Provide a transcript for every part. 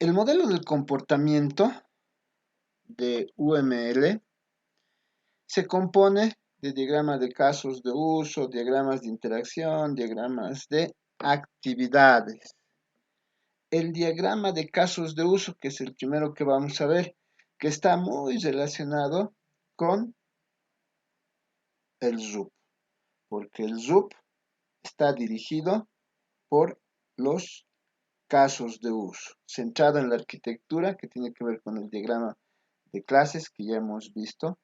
El modelo del comportamiento de UML se compone de diagramas de casos de uso, diagramas de interacción, diagramas de actividades. El diagrama de casos de uso, que es el primero que vamos a ver, que está muy relacionado con el RUP, porque el RUP está dirigido por los casos de uso, centrado en la arquitectura, que tiene que ver con el diagrama de clases que ya hemos visto.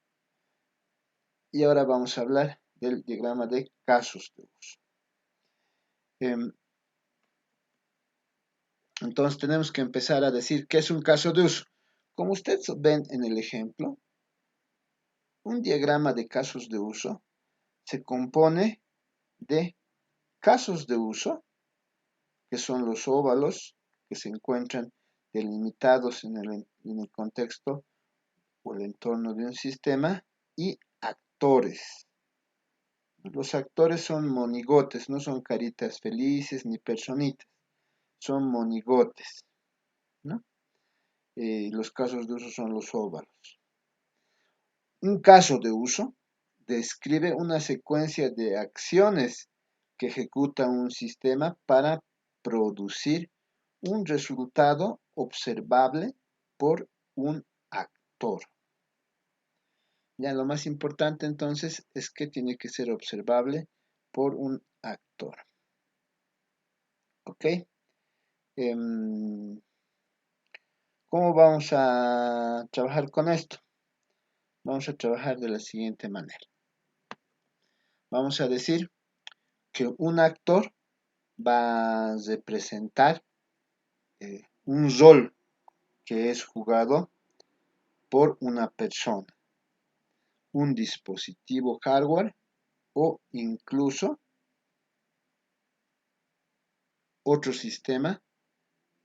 Y ahora vamos a hablar del diagrama de casos de uso. Entonces tenemos que empezar a decir qué es un caso de uso. Como ustedes ven en el ejemplo, un diagrama de casos de uso se compone de casos de uso, que son los óvalos que se encuentran delimitados en el contexto o el entorno de un sistema, y actores. Los actores son monigotes, no son caritas felices ni personitas, son monigotes, ¿no? Los casos de uso son los óvalos. Un caso de uso describe una secuencia de acciones que ejecuta un sistema para producir un resultado observable por un actor. Ya lo más importante entonces es que tiene que ser observable por un actor. ¿Ok? ¿Cómo vamos a trabajar con esto? Vamos a trabajar de la siguiente manera. Vamos a decir que un actor va a representar un rol que es jugado por una persona, un dispositivo hardware o incluso otro sistema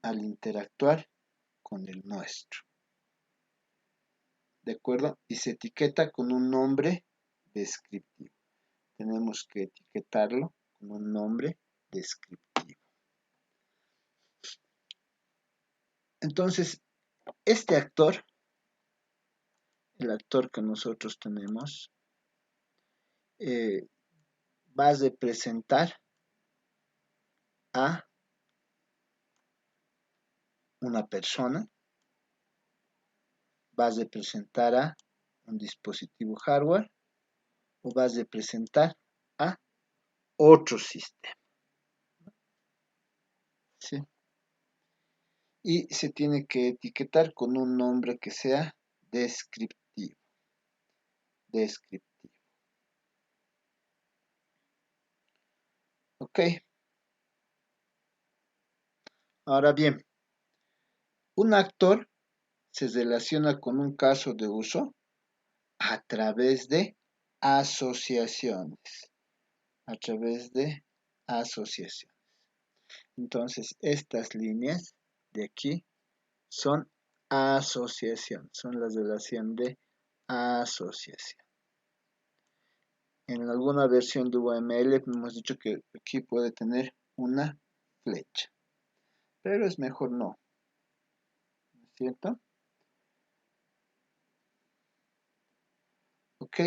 al interactuar con el nuestro. ¿De acuerdo? Y se etiqueta con un nombre descriptivo. Tenemos que etiquetarlo con un nombre descriptivo. Entonces, este actor, el actor que nosotros tenemos, va a representar a una persona, va a representar a un dispositivo hardware o va a representar a otro sistema. ¿Sí? Y se tiene que etiquetar con un nombre que sea descriptivo. Descriptivo. Ok. Ahora bien, un actor se relaciona con un caso de uso a través de asociaciones. A través de asociaciones. Entonces, estas líneas de aquí son asociación, son la relación de asociación. En alguna versión de UML hemos dicho que aquí puede tener una flecha, pero es mejor no, ¿no es cierto? Ok.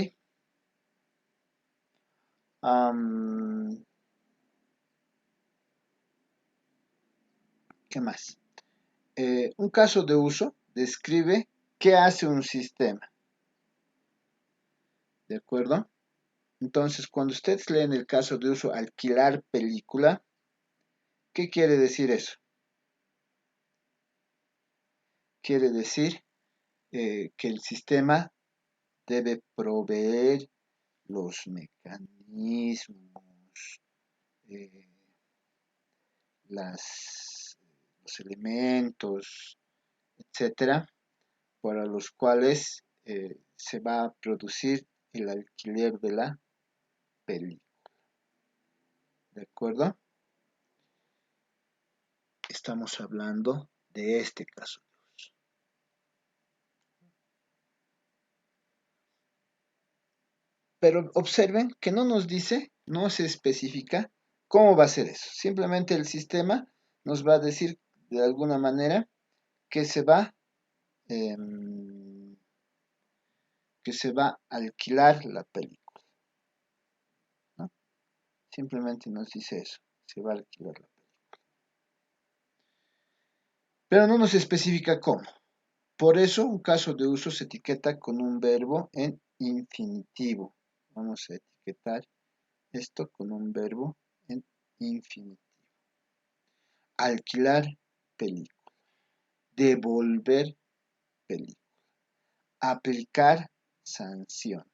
¿Qué más? Un caso de uso describe qué hace un sistema, ¿de acuerdo? Entonces, cuando ustedes leen el caso de uso alquilar película, ¿qué quiere decir eso? Quiere decir que el sistema debe proveer los mecanismos, eh, los elementos, etcétera, para los cuales se va a producir el alquiler de la película. ¿De acuerdo? Estamos hablando de este caso. Pero observen que no nos dice, no se especifica cómo va a ser eso. Simplemente el sistema nos va a decir de alguna manera que se va, que se va a alquilar la película, ¿no? Simplemente nos dice eso, se va a alquilar la película. Pero no nos especifica cómo. Por eso, un caso de uso se etiqueta con un verbo en infinitivo. Vamos a etiquetar esto con un verbo en infinitivo. Alquilar película. Devolver película. Aplicar sanción,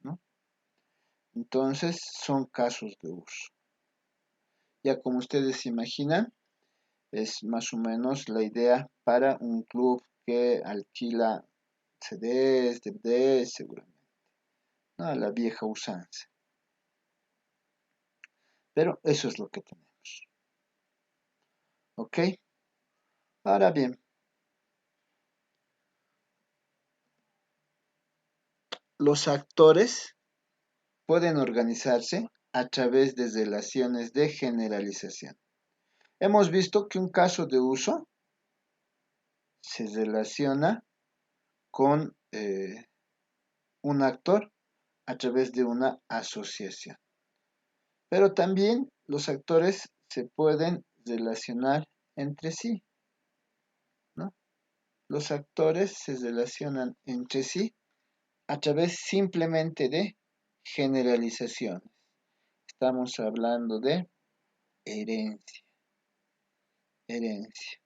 ¿no? Entonces, son casos de uso. Ya como ustedes se imaginan, es más o menos la idea para un club que alquila CDs, DVDs, seguramente, ¿no? A la vieja usanza. Pero eso es lo que tenemos. ¿Ok? Ahora bien, los actores pueden organizarse a través de relaciones de generalización. Hemos visto que un caso de uso se relaciona con un actor a través de una asociación. Pero también los actores se pueden relacionar entre sí, ¿no? Los actores se relacionan entre sí a través simplemente de generalizaciones. Estamos hablando de herencia. Herencia.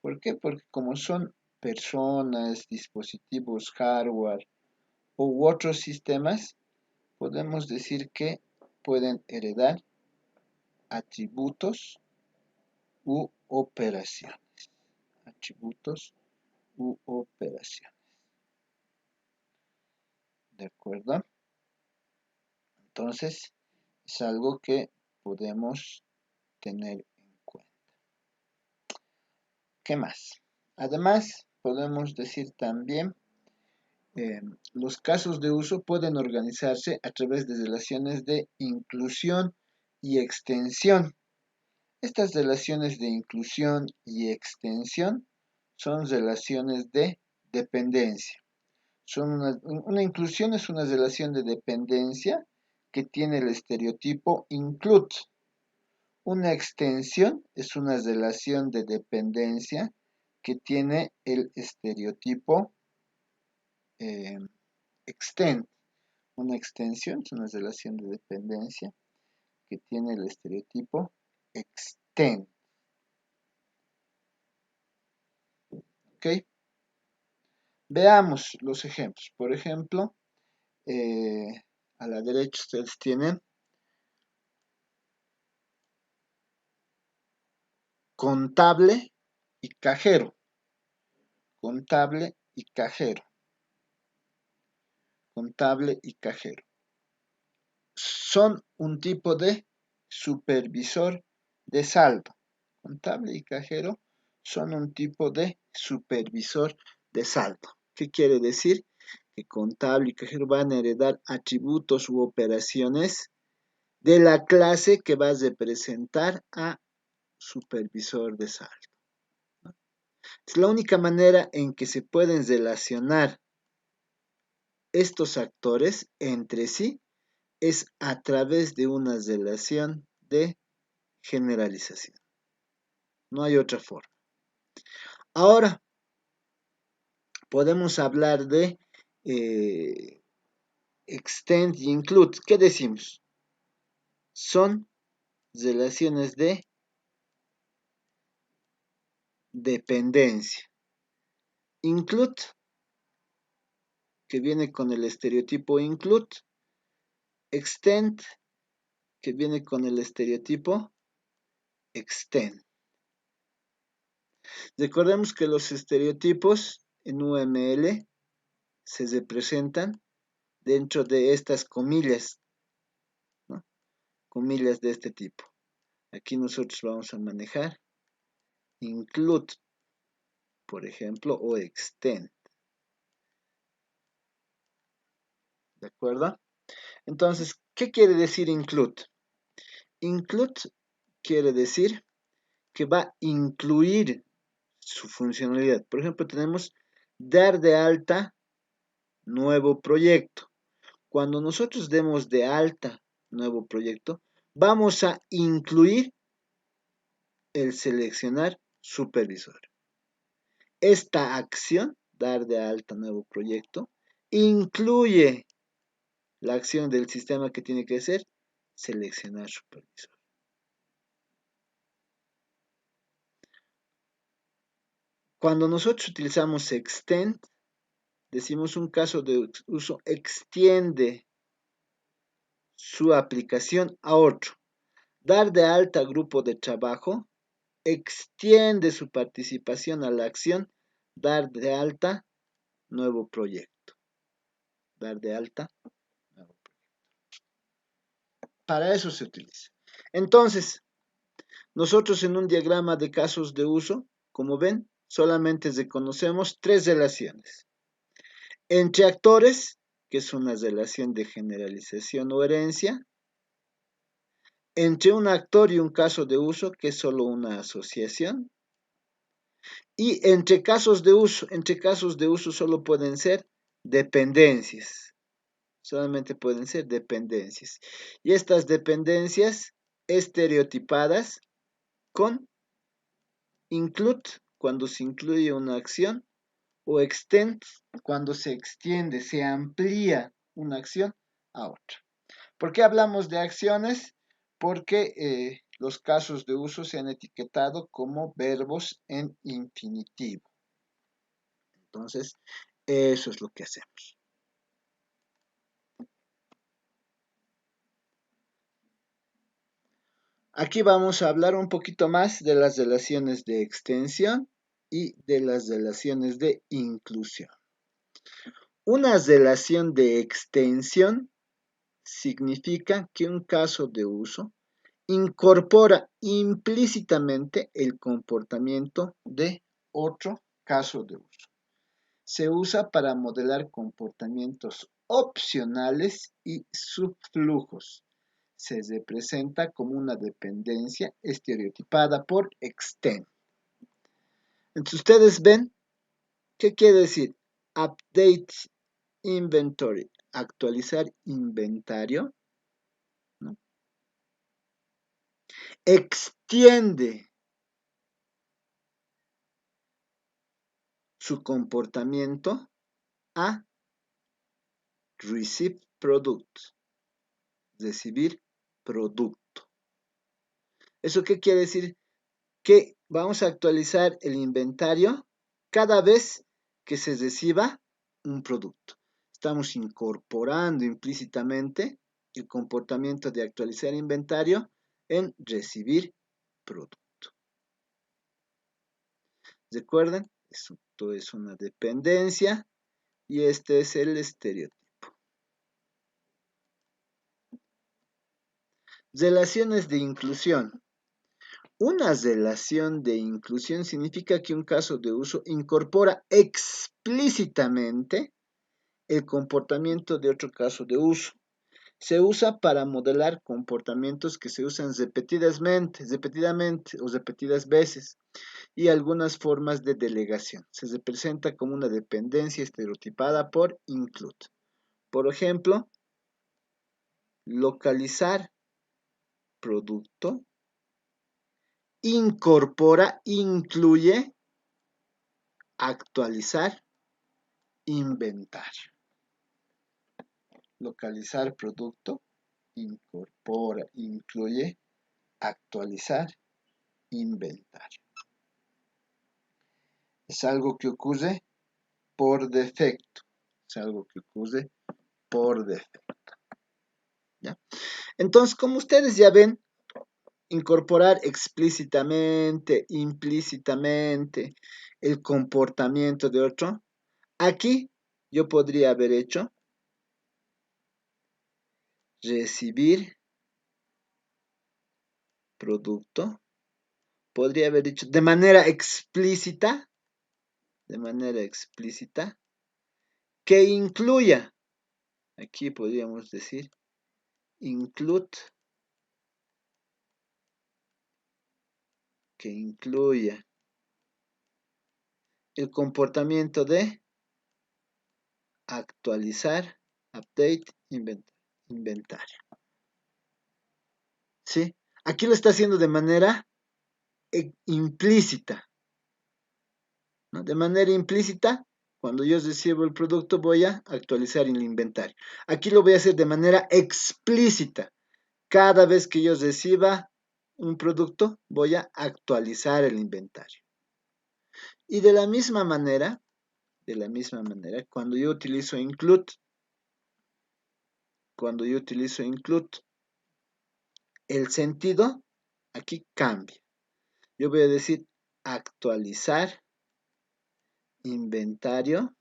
¿Por qué? Porque como son personas, dispositivos, hardware u otros sistemas, podemos decir que pueden heredar atributos u operaciones. Atributos u operaciones. ¿De acuerdo? Entonces, es algo que podemos tener en cuenta. ¿Qué más? Además, podemos decir también, los casos de uso pueden organizarse a través de relaciones de inclusión y extensión. Estas relaciones de inclusión y extensión son relaciones de dependencia. Una inclusión es una relación de dependencia que tiene el estereotipo include. Una extensión es una relación de dependencia que tiene el estereotipo extend. Una extensión es una relación de dependencia que tiene el estereotipo extend. ¿Ok? Veamos los ejemplos. Por ejemplo, a la derecha ustedes tienen contable y cajero. Contable y cajero. Contable y cajero. Son un tipo de supervisor de saldo. Contable y cajero son un tipo de supervisor de saldo. ¿Qué quiere decir? Que contable y cajero van a heredar atributos u operaciones de la clase que va a representar a supervisor de saldo. Es la única manera en que se pueden relacionar estos actores entre sí es a través de una relación de generalización. No hay otra forma. Ahora, podemos hablar de extend y include. ¿Qué decimos? Son relaciones de dependencia. Include, que viene con el estereotipo include. Extend, que viene con el estereotipo extend. Recordemos que los estereotipos en UML se representan dentro de estas comillas, ¿no? Comillas de este tipo. Aquí nosotros vamos a manejar include, por ejemplo, o extend. ¿De acuerdo? Entonces, ¿qué quiere decir include? Include quiere decir que va a incluir su funcionalidad. Por ejemplo, tenemos dar de alta nuevo proyecto. Cuando nosotros demos de alta nuevo proyecto, vamos a incluir el seleccionar supervisor. Esta acción, dar de alta nuevo proyecto, incluye la acción del sistema que tiene que ser seleccionar supervisor. Cuando nosotros utilizamos extend, decimos un caso de uso extiende su aplicación a otro. Dar de alta grupo de trabajo extiende su participación a la acción dar de alta nuevo proyecto. Dar de alta nuevo proyecto. Para eso se utiliza. Entonces, nosotros en un diagrama de casos de uso, como ven, solamente reconocemos tres relaciones. Entre actores, que es una relación de generalización o herencia. Entre un actor y un caso de uso, que es solo una asociación. Y entre casos de uso solo pueden ser dependencias. Solamente pueden ser dependencias. Y estas dependencias estereotipadas con include cuando se incluye una acción o extend cuando se extiende, se amplía una acción a otra. ¿Por qué hablamos de acciones? Porque los casos de uso se han etiquetado como verbos en infinitivo. Entonces, eso es lo que hacemos. Aquí vamos a hablar un poquito más de las relaciones de extensión y de las relaciones de inclusión. Una relación de extensión significa que un caso de uso incorpora implícitamente el comportamiento de otro caso de uso. Se usa para modelar comportamientos opcionales y subflujos. Se representa como una dependencia estereotipada por extend. Entonces ustedes ven, ¿qué quiere decir? Update inventory, actualizar inventario, ¿no? Extiende su comportamiento a receive product, recibir producto. ¿Eso qué quiere decir? Que vamos a actualizar el inventario cada vez que se reciba un producto. Estamos incorporando implícitamente el comportamiento de actualizar inventario en recibir producto. Recuerden, esto es una dependencia y este es el estereotipo. Relaciones de inclusión. Una relación de inclusión significa que un caso de uso incorpora explícitamente el comportamiento de otro caso de uso. Se usa para modelar comportamientos que se usan repetidamente o repetidas veces y algunas formas de delegación. Se representa como una dependencia estereotipada por include. Por ejemplo, localizar producto incorpora, incluye, actualizar, inventario. Localizar producto, incorpora, incluye, actualizar, inventario. Es algo que ocurre por defecto. Es algo que ocurre por defecto. ¿Ya? Entonces, como ustedes ya ven, incorporar explícitamente, implícitamente el comportamiento de otro. Aquí yo podría haber hecho recibir producto. Podría haber dicho de manera explícita, que incluya, aquí podríamos decir, include que incluya el comportamiento de actualizar, update, inventario. ¿Sí? Aquí lo está haciendo de manera implícita, ¿no? De manera implícita, cuando yo recibo el producto voy a actualizar el inventario. Aquí lo voy a hacer de manera explícita. Cada vez que yo reciba un producto voy a actualizar el inventario. Y de la misma manera, cuando yo utilizo include, el sentido aquí cambia. Yo voy a decir actualizar inventario,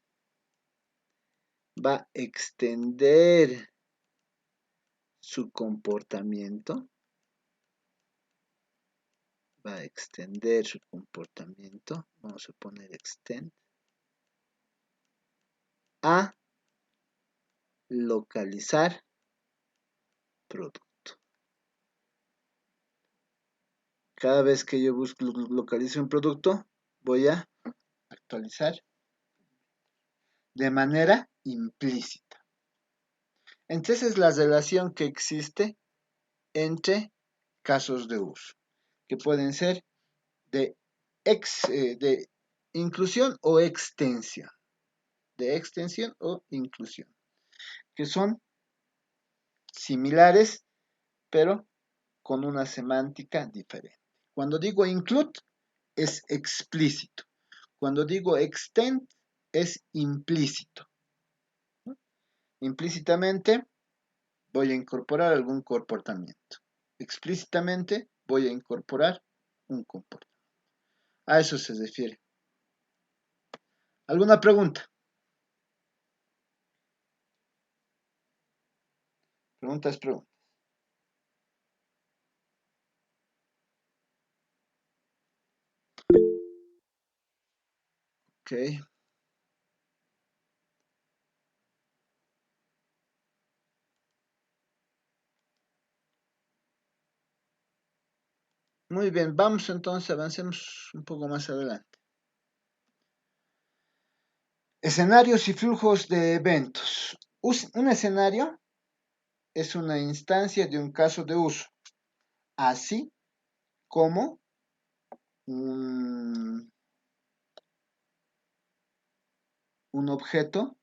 va a extender su comportamiento, vamos a poner extend, a localizar producto. Cada vez que yo localizo un producto, voy a actualizar de manera implícita. Entonces es la relación que existe entre casos de uso, que pueden ser de inclusión o extensión, que son similares, pero con una semántica diferente. Cuando digo include, es explícito. Cuando digo extend, es implícito. Implícitamente voy a incorporar algún comportamiento. Explícitamente voy a incorporar un comportamiento. A eso se refiere. ¿Alguna pregunta? Preguntas. Ok. Muy bien, vamos entonces, avancemos un poco más adelante. Escenarios y flujos de eventos. Un escenario es una instancia de un caso de uso, así como un objeto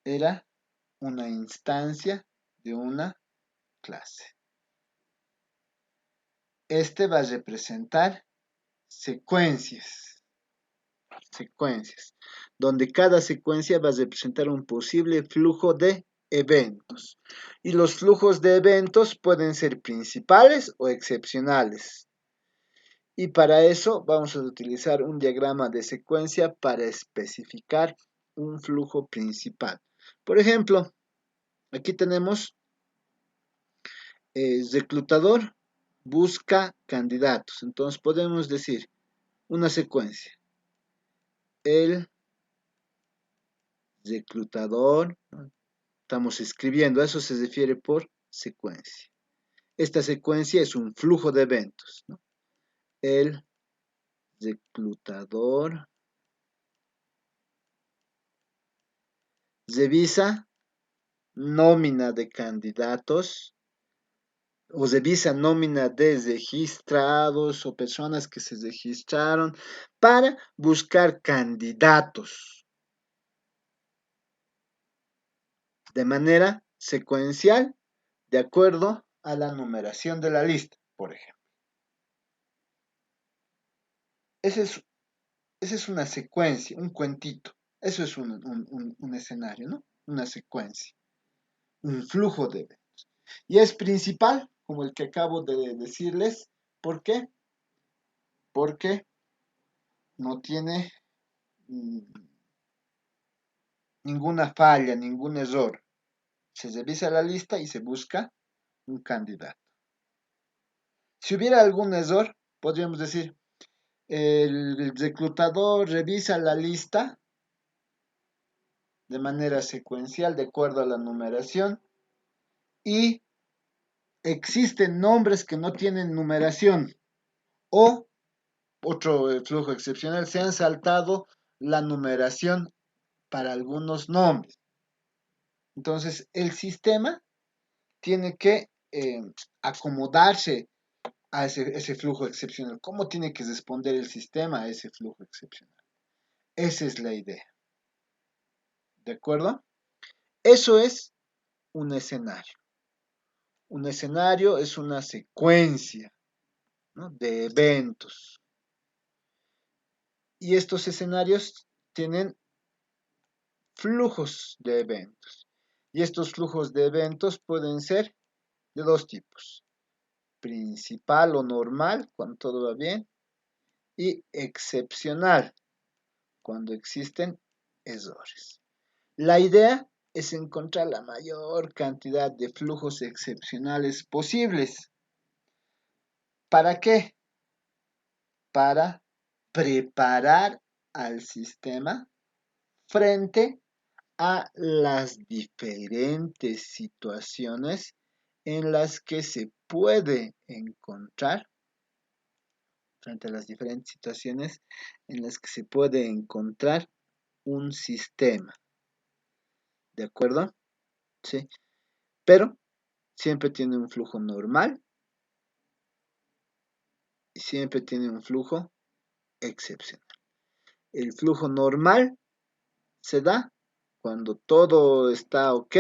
era una instancia de una clase. Este va a representar secuencias, donde cada secuencia va a representar un posible flujo de eventos. Y los flujos de eventos pueden ser principales o excepcionales. Y para eso vamos a utilizar un diagrama de secuencia para especificar un flujo principal. Por ejemplo, aquí tenemos reclutador busca candidatos. Entonces podemos decir una secuencia. El reclutador, ¿no? Estamos escribiendo, a eso se refiere por secuencia. Esta secuencia es un flujo de eventos, ¿no? El reclutador revisa nómina de candidatos o revisa nómina de registrados o personas que se registraron para buscar candidatos de manera secuencial de acuerdo a la numeración de la lista, por ejemplo. Esa es una secuencia, un cuentito. Eso es un escenario, ¿no? Una secuencia, un flujo de eventos. Y es principal, como el que acabo de decirles. ¿Por qué? Porque no tiene ninguna falla, ningún error. Se revisa la lista y se busca un candidato. Si hubiera algún error, podríamos decir, el reclutador revisa la lista de manera secuencial de acuerdo a la numeración y existen nombres que no tienen numeración o otro flujo excepcional, se han saltado la numeración para algunos nombres. Entonces, el sistema tiene que acomodarse a ese flujo excepcional. ¿Cómo tiene que responder el sistema a ese flujo excepcional? Esa es la idea. ¿De acuerdo? Eso es un escenario. Un escenario es una secuencia, ¿no?, de eventos. Y estos escenarios tienen flujos de eventos. Y estos flujos de eventos pueden ser de dos tipos: principal o normal, cuando todo va bien, y excepcional, cuando existen errores. La idea es encontrar la mayor cantidad de flujos excepcionales posibles. ¿Para qué? Para preparar al sistema frente a las diferentes situaciones en las que se puede encontrar, frente a las diferentes situaciones en las que se puede encontrar un sistema. ¿De acuerdo? Sí. Pero siempre tiene un flujo normal y siempre tiene un flujo excepcional. El flujo normal se da cuando todo está ok,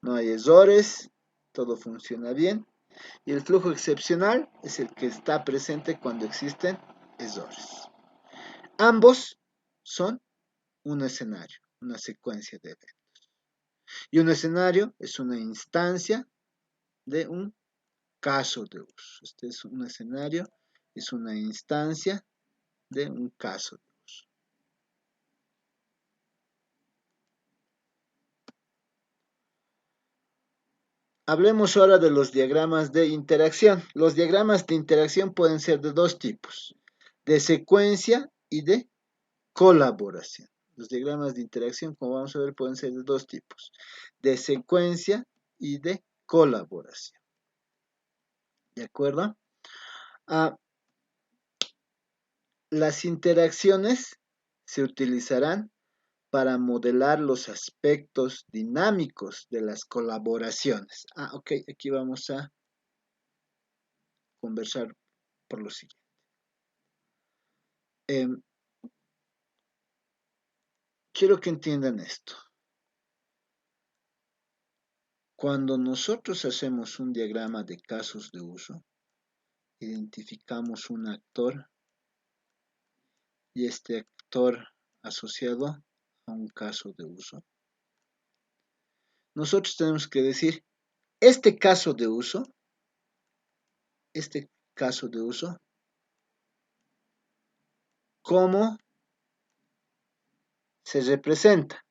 no hay errores, todo funciona bien. Y el flujo excepcional es el que está presente cuando existen errores. Ambos son un escenario, una secuencia de eventos. Y un escenario es una instancia de un caso de uso. Este es un escenario, es una instancia de un caso de uso. Hablemos ahora de los diagramas de interacción. Los diagramas de interacción pueden ser de dos tipos: de secuencia y de colaboración. Los diagramas de interacción, como vamos a ver, pueden ser de dos tipos: de secuencia y de colaboración. ¿De acuerdo? Las interacciones se utilizarán para modelar los aspectos dinámicos de las colaboraciones. Ok, aquí vamos a conversar por lo siguiente. Quiero que entiendan esto. Cuando nosotros hacemos un diagrama de casos de uso, identificamos un actor y este actor asociado a un caso de uso. Nosotros tenemos que decir, este caso de uso, ¿cómo se representa?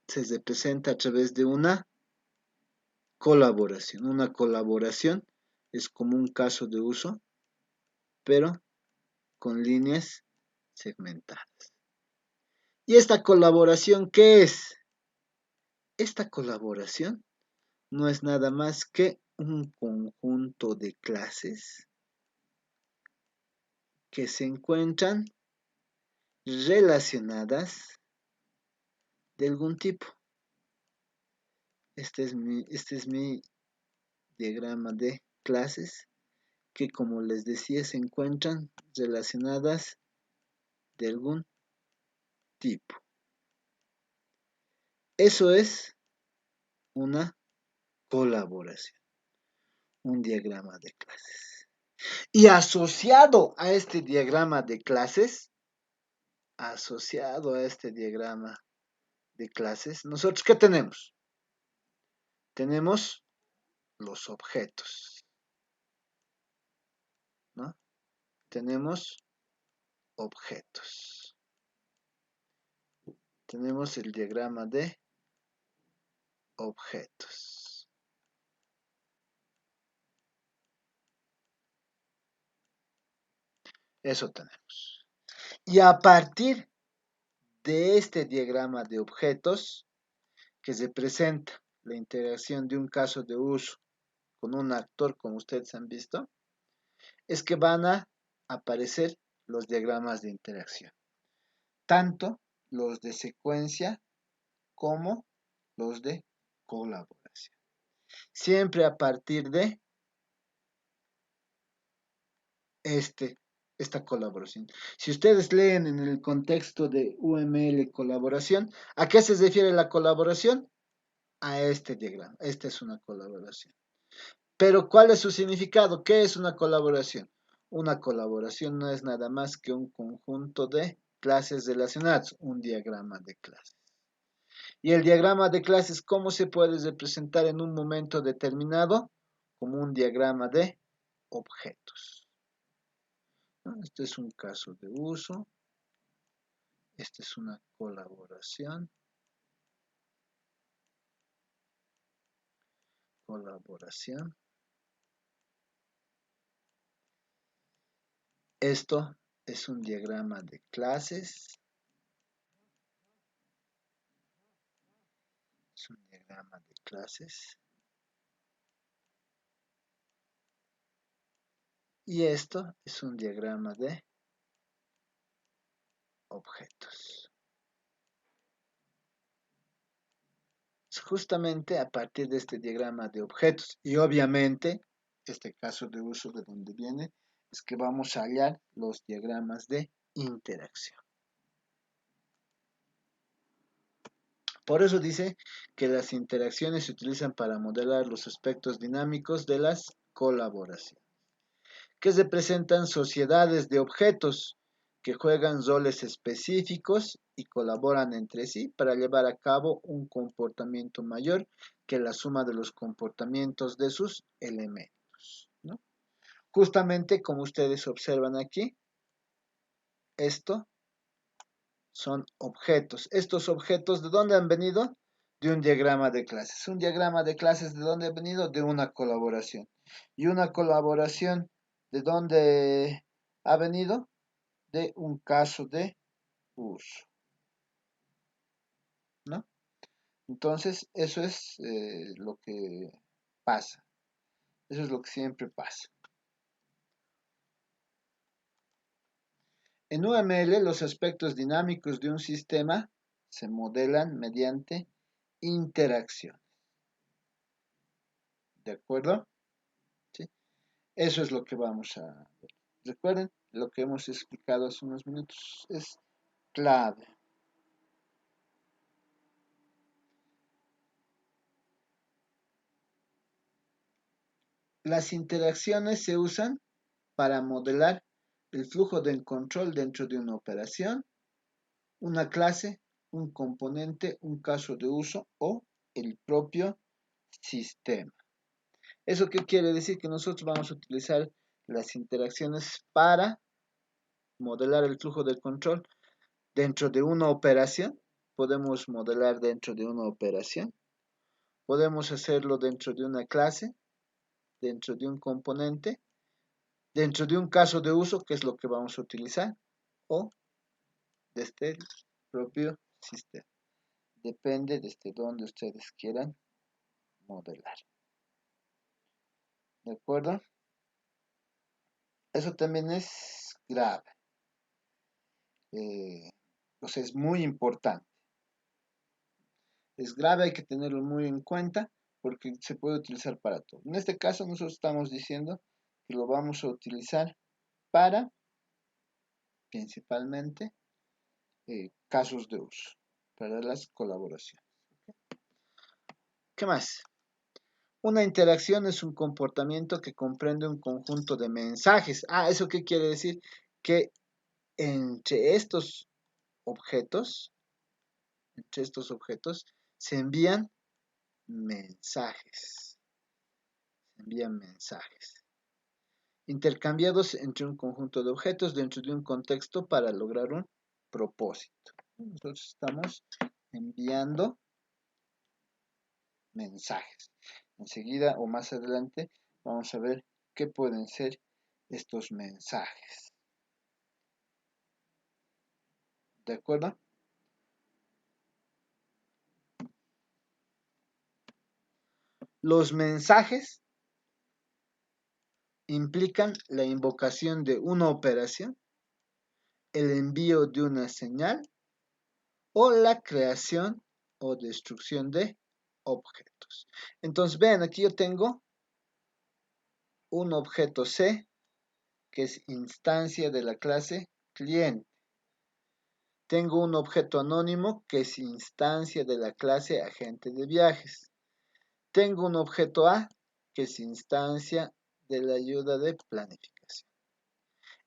Se representa a través de una colaboración. Una colaboración es como un caso de uso, pero con líneas segmentadas. ¿Y esta colaboración qué es? Esta colaboración no es nada más que un conjunto de clases que se encuentran relacionadas de algún tipo. Este es mi diagrama de clases que, como les decía, se encuentran relacionadas de algún tipo. Eso es una colaboración, un diagrama de clases. Y asociado a este diagrama de clases, nosotros ¿qué tenemos? Tenemos los objetos, ¿no? Tenemos objetos. Tenemos el diagrama de objetos. Eso tenemos. Y a partir de este diagrama de objetos, que representa la interacción de un caso de uso con un actor, como ustedes han visto, es que van a aparecer los diagramas de interacción, tanto los de secuencia como los de colaboración. Siempre a partir de esta colaboración. Si ustedes leen en el contexto de UML colaboración, ¿a qué se refiere la colaboración? A este diagrama. Esta es una colaboración. Pero ¿cuál es su significado? ¿Qué es una colaboración? Una colaboración no es nada más que un conjunto de clases relacionadas, un diagrama de clases. Y el diagrama de clases, ¿cómo se puede representar en un momento determinado? Como un diagrama de objetos. Este es un caso de uso. Esta es una colaboración. Colaboración. Esto es un diagrama de clases. Es un diagrama de clases. Y esto es un diagrama de objetos. Es justamente a partir de este diagrama de objetos y obviamente este caso de uso de donde viene es que vamos a hallar los diagramas de interacción. Por eso dice que las interacciones se utilizan para modelar los aspectos dinámicos de las colaboraciones, que representan sociedades de objetos que juegan roles específicos y colaboran entre sí para llevar a cabo un comportamiento mayor que la suma de los comportamientos de sus elementos, ¿no? Justamente como ustedes observan aquí, esto son objetos. Estos objetos, ¿de dónde han venido? De un diagrama de clases. Un diagrama de clases, ¿de dónde ha venido? De una colaboración. Y una colaboración, ¿de dónde ha venido? De un caso de uso, ¿no? Entonces, eso es lo que pasa. Eso es lo que siempre pasa. En UML, los aspectos dinámicos de un sistema se modelan mediante interacción. ¿De acuerdo? ¿Sí? Eso es lo que vamos a ver. Recuerden, lo que hemos explicado hace unos minutos es clave. Las interacciones se usan para modelar el flujo del control dentro de una operación, una clase, un componente, un caso de uso o el propio sistema. ¿Eso qué quiere decir? Que nosotros vamos a utilizar las interacciones para modelar el flujo del control dentro de una operación. Podemos modelar dentro de una operación. Podemos hacerlo dentro de una clase, dentro de un componente, dentro de un caso de uso, que es lo que vamos a utilizar, o desde el propio sistema. Depende desde donde ustedes quieran modelar. ¿De acuerdo? Eso también es grave. O sea, es muy importante. Es grave, hay que tenerlo muy en cuenta porque se puede utilizar para todo. En este caso nosotros estamos diciendo que lo vamos a utilizar para principalmente casos de uso, para las colaboraciones. ¿Qué más? Una interacción es un comportamiento que comprende un conjunto de mensajes. ¿Eso qué quiere decir? Que entre objetos, entre estos objetos, se envían mensajes. Se envían mensajes. Intercambiados entre un conjunto de objetos dentro de un contexto para lograr un propósito. Nosotros estamos enviando mensajes. Enseguida o más adelante vamos a ver qué pueden ser estos mensajes. ¿De acuerdo? Los mensajes implican la invocación de una operación el envío de una señal o la creación o destrucción de objetos. Entonces, vean, aquí yo tengo un objeto C, que es instancia de la clase cliente. Tengo un objeto anónimo, que es instancia de la clase agente de viajes. Tengo un objeto A, que es instancia de la ayuda de planificación.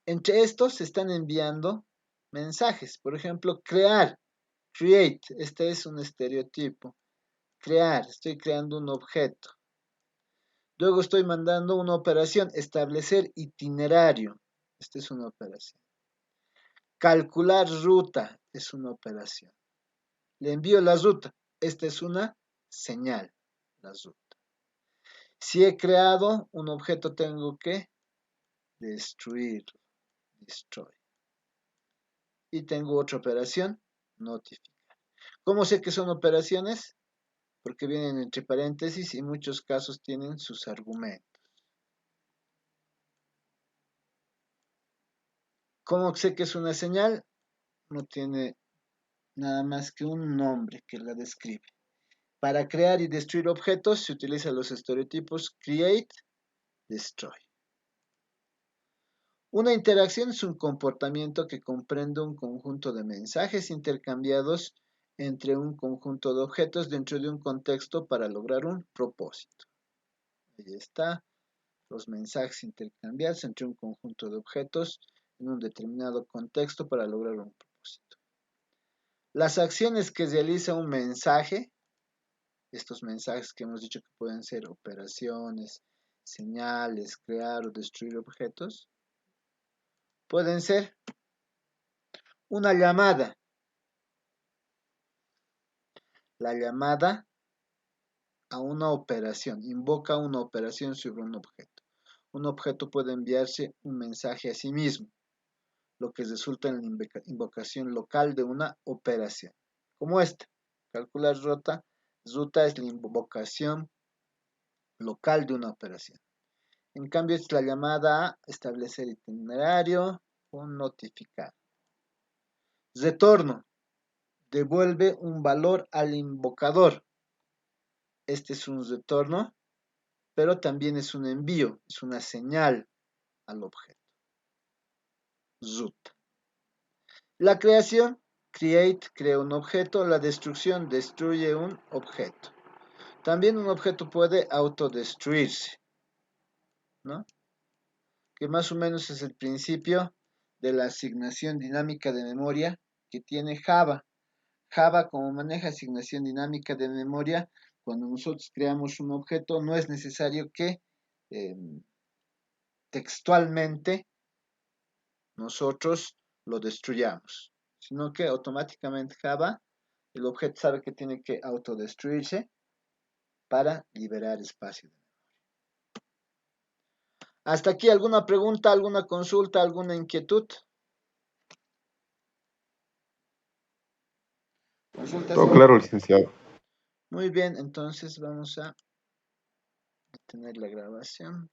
Entre estos se están enviando mensajes. Por ejemplo, crear, create. Este es un estereotipo. Crear, estoy creando un objeto. Luego estoy mandando una operación, establecer itinerario. Esta es una operación. Calcular ruta es una operación. Le envío la ruta. Esta es una señal, la ruta. Si he creado un objeto, tengo que destruir, destroy. Y tengo otra operación, notificar. ¿Cómo sé que son operaciones? Porque vienen entre paréntesis y en muchos casos tienen sus argumentos. ¿Cómo sé que es una señal? No tiene nada más que un nombre que la describe. Para crear y destruir objetos se utilizan los estereotipos create, destroy. Una interacción es un comportamiento que comprende un conjunto de mensajes intercambiados entre un conjunto de objetos dentro de un contexto para lograr un propósito. Ahí está, los mensajes intercambiados entre un conjunto de objetos en un determinado contexto para lograr un propósito. Las acciones que realiza un mensaje, estos mensajes que hemos dicho que pueden ser operaciones, señales, crear o destruir objetos, pueden ser una llamada. La llamada a una operación, invoca una operación sobre un objeto. Un objeto puede enviarse un mensaje a sí mismo, lo que resulta en la invocación local de una operación, como esta. Calcular ruta es la invocación local de una operación. En cambio, es la llamada a establecer itinerario o notificar. Retorno, devuelve un valor al invocador. Este es un retorno, pero también es un envío, es una señal al objeto. Root. La creación, create, crea un objeto. La destrucción, destruye un objeto. También un objeto puede autodestruirse, ¿no? Que más o menos es el principio de la asignación dinámica de memoria que tiene Java. Java, como maneja asignación dinámica de memoria, cuando nosotros creamos un objeto, no es necesario que textualmente nosotros lo destruyamos, sino que automáticamente Java, el objeto sabe que tiene que autodestruirse para liberar espacio. Hasta aquí, ¿alguna pregunta, alguna consulta, alguna inquietud? ¿Consultas? Todo claro, licenciado. Muy bien, entonces vamos a detener la grabación.